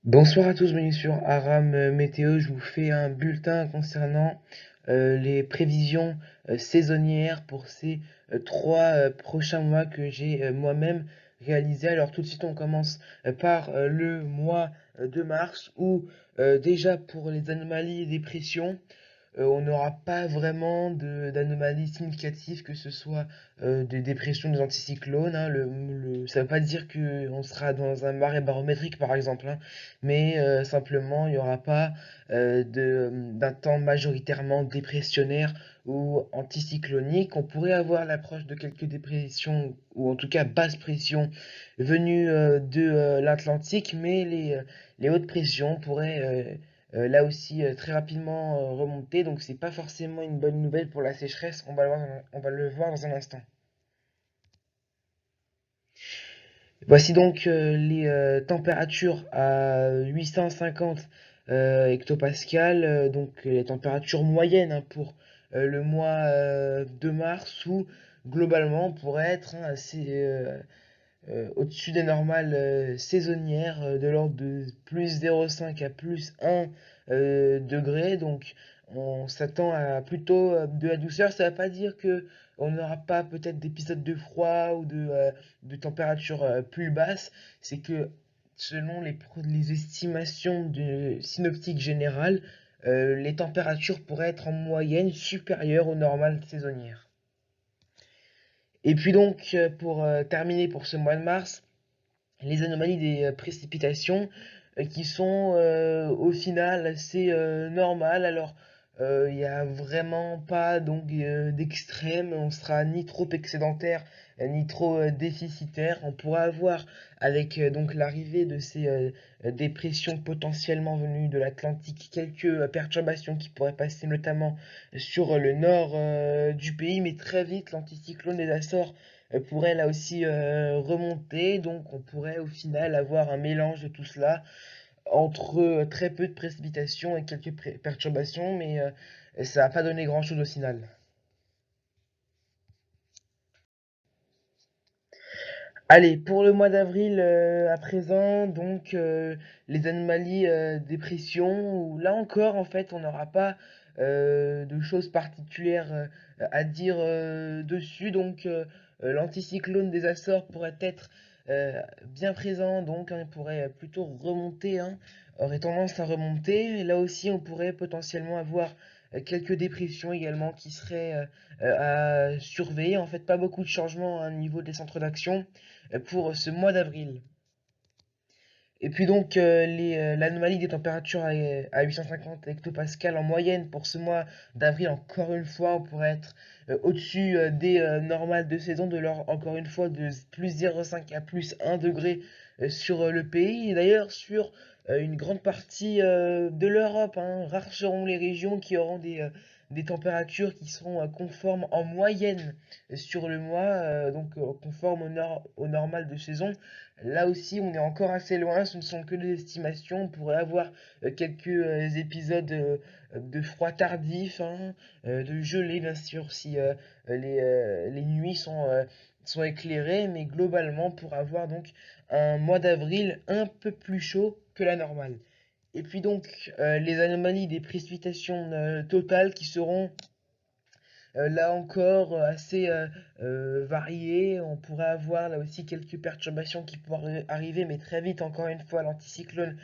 Bonsoir à tous, bienvenue sur Aram Météo. Je vous fais un bulletin concernant les prévisions saisonnières pour ces trois prochains mois que j'ai moi-même réalisé. Alors tout de suite, on commence par le mois de mars où déjà pour les anomalies et dépressions, on n'aura pas vraiment d'anomalies significatives, que ce soit des dépressions, des anticyclones, hein. Ça ne veut pas dire qu'on sera dans un marais barométrique, par exemple, hein, mais simplement, il n'y aura pas d'un temps majoritairement dépressionnaire ou anticyclonique. On pourrait avoir l'approche de quelques dépressions, ou en tout cas basse pression, venues de l'Atlantique, mais les hautes pressions pourraient là aussi très rapidement remonter, donc c'est pas forcément une bonne nouvelle pour la sécheresse. On va le voir dans un instant. Voici donc les températures à 850 hectopascales, donc les températures moyennes, hein, pour le mois de mars, où globalement on pourrait être, hein, assez au-dessus des normales saisonnières, de l'ordre de plus 0,5 à plus 1 degré. Donc on s'attend à plutôt de la douceur. Ça ne veut pas dire que on n'aura pas peut-être d'épisodes de froid ou de températures plus basses. C'est que selon les estimations de synoptique générale, les températures pourraient être en moyenne supérieures aux normales saisonnières. Et puis donc, pour terminer pour ce mois de mars, les anomalies des précipitations qui sont au final assez normales. Alors, il n'y a vraiment pas donc d'extrême, on sera ni trop excédentaire ni trop déficitaire. On pourra avoir avec donc l'arrivée de ces dépressions potentiellement venues de l'Atlantique quelques perturbations qui pourraient passer notamment sur le nord du pays, mais très vite l'anticyclone des Açores pourrait là aussi remonter. Donc on pourrait au final avoir un mélange de tout cela entre très peu de précipitations et quelques perturbations, mais ça va pas donné grand-chose au final. Allez, pour le mois d'avril à présent, donc les anomalies des pressions, où là encore en fait on n'aura pas de choses particulières à dire dessus, donc l'anticyclone des Açores pourrait être bien présent, donc hein, il pourrait plutôt remonter, hein, aurait tendance à remonter, et là aussi on pourrait potentiellement avoir quelques dépressions également qui seraient à surveiller, en fait pas beaucoup de changements hein, au niveau des centres d'action pour ce mois d'avril. Et puis donc l'anomalie des températures à 850 hectopascales en moyenne pour ce mois d'avril, encore une fois, on pourrait être au-dessus des normales de saison, de l'ordre encore une fois de plus 0,5 à plus 1 degré sur le pays. Et d'ailleurs sur une grande partie de l'Europe, hein, rares seront les régions qui auront des températures qui seront conformes en moyenne sur le mois, donc conformes au normal de saison. Là aussi, on est encore assez loin, ce ne sont que des estimations. On pourrait avoir quelques épisodes de froid tardif, hein, de gelée, bien sûr, si les nuits sont éclairées, mais globalement, pour avoir donc un mois d'avril un peu plus chaud que la normale. Et puis donc, les anomalies des précipitations totales qui seront là encore, assez varié. On pourrait avoir là aussi quelques perturbations qui pourraient arriver, mais très vite, encore une fois, l'anticyclone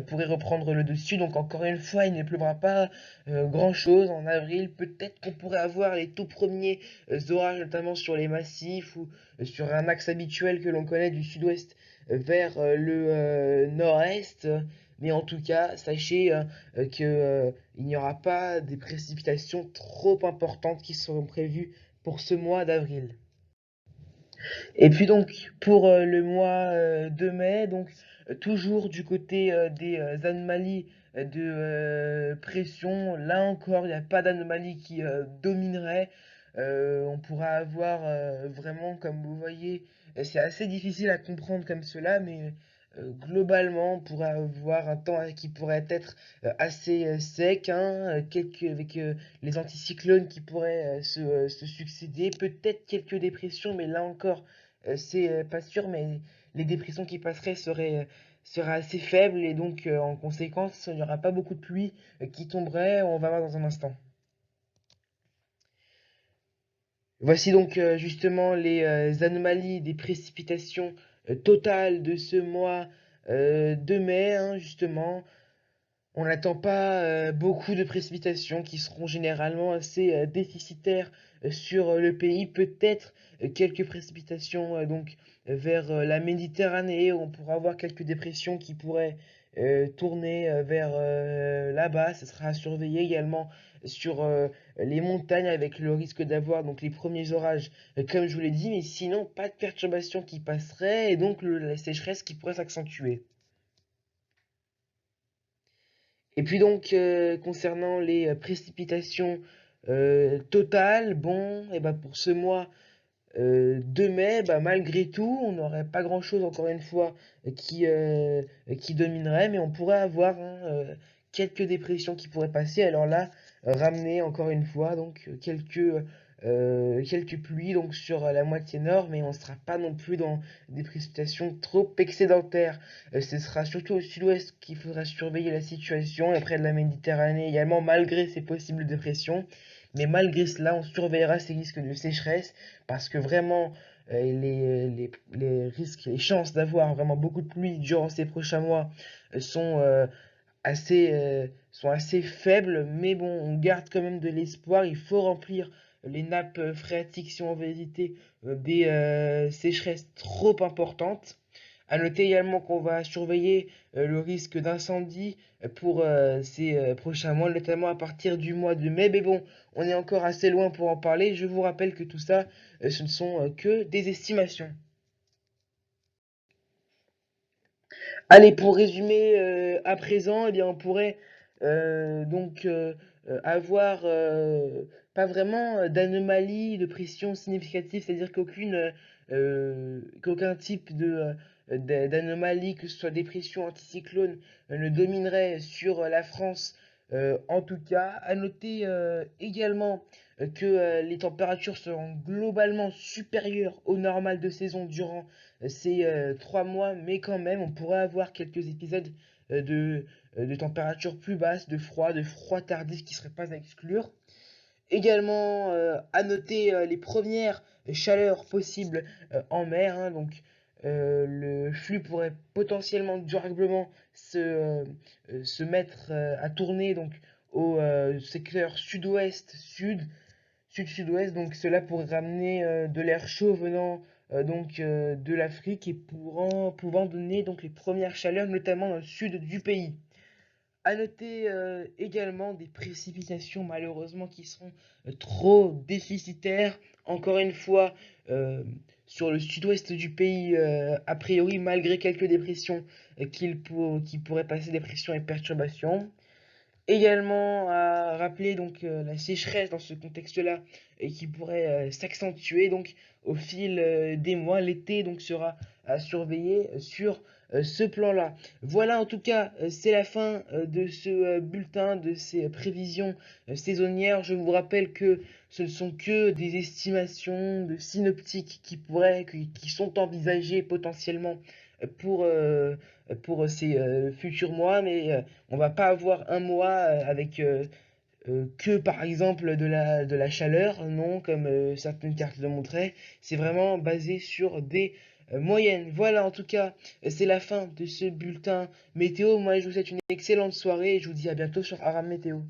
pourrait reprendre le dessus. Donc, encore une fois, il ne pleuvra pas grand-chose en avril. Peut-être qu'on pourrait avoir les tout premiers orages, notamment sur les massifs ou sur un axe habituel que l'on connaît du sud-ouest vers le nord-est. Mais en tout cas, sachez que il n'y aura pas des précipitations trop importantes qui seront prévues pour ce mois d'avril. Et puis donc pour le mois de mai, donc toujours du côté des anomalies de pression, là encore il n'y a pas d'anomalie qui dominerait. On pourra avoir vraiment, comme vous voyez, c'est assez difficile à comprendre comme cela, mais globalement on pourrait avoir un temps qui pourrait être assez sec, hein, avec les anticyclones qui pourraient se succéder, peut-être quelques dépressions, mais là encore, c'est pas sûr, mais les dépressions qui passeraient seraient sera assez faible et donc en conséquence, il n'y aura pas beaucoup de pluie qui tomberait, on va voir dans un instant. Voici donc justement les anomalies des précipitations totales de ce mois de mai, hein, justement. On n'attend pas beaucoup de précipitations qui seront généralement assez déficitaires sur le pays. Peut-être quelques précipitations donc vers la Méditerranée où on pourra avoir quelques dépressions qui pourraient tourner vers là-bas. Ce sera à surveiller également sur les montagnes avec le risque d'avoir donc les premiers orages comme je vous l'ai dit. Mais sinon, pas de perturbations qui passeraient et donc la sécheresse qui pourrait s'accentuer. Et puis donc, concernant les précipitations totales, bon, et ben pour ce mois de mai, bah, malgré tout, on n'aurait pas grand-chose, encore une fois, qui dominerait, mais on pourrait avoir hein, quelques dépressions qui pourraient passer. Alors là, ramener encore une fois donc quelques pluies donc sur la moitié nord, mais on ne sera pas non plus dans des précipitations trop excédentaires. Ce sera surtout au sud-ouest qu'il faudra surveiller la situation, et près de la Méditerranée également, malgré ces possibles dépressions. Mais malgré cela, on surveillera ces risques de sécheresse parce que vraiment, les risques, les chances d'avoir vraiment beaucoup de pluie durant ces prochains mois sont sont assez faibles, mais bon, on garde quand même de l'espoir. Il faut remplir les nappes phréatiques si on veut éviter des sécheresses trop importantes. À noter également qu'on va surveiller le risque d'incendie pour ces prochains mois, notamment à partir du mois de mai. Mais bon, on est encore assez loin pour en parler. Je vous rappelle que tout ça, ce ne sont que des estimations. Allez, pour résumer à présent, eh bien, on pourrait donc avoir pas vraiment d'anomalie de pression significative, c'est-à-dire qu'aucun type d'anomalie, que ce soit des pressions anticyclones, ne dominerait sur la France en tout cas. À noter également que les températures seront globalement supérieures au normal de saison durant ces 3 mois, mais quand même, on pourrait avoir quelques épisodes euh, de, de température plus basse, de froid tardif qui ne serait pas à exclure. Également, à noter les premières chaleurs possibles en mer, hein, donc le flux pourrait potentiellement durablement se mettre à tourner donc au secteur sud-ouest, sud-sud-ouest, donc cela pourrait ramener de l'air chaud venant donc de l'Afrique et pouvant donner donc les premières chaleurs, notamment dans le sud du pays. À noter également des précipitations malheureusement qui seront trop déficitaires. Encore une fois, euh, sur le sud-ouest du pays, a priori, malgré quelques dépressions qui pourraient passer dépressions et perturbations. Également à rappeler donc la sécheresse dans ce contexte-là et qui pourrait s'accentuer donc au fil des mois. L'été donc sera à surveiller sur ce plan-là. Voilà en tout cas c'est la fin de ce bulletin de ces prévisions saisonnières. Je vous rappelle que ce ne sont que des estimations de synoptiques qui sont envisagées potentiellement pour euh, pour ces futurs mois, mais on va pas avoir un mois avec que par exemple de la chaleur, non, comme certaines cartes le montraient. C'est vraiment basé sur des moyennes. Voilà, en tout cas, c'est la fin de ce bulletin météo. Moi, je vous souhaite une excellente soirée et je vous dis à bientôt sur Aram Météo.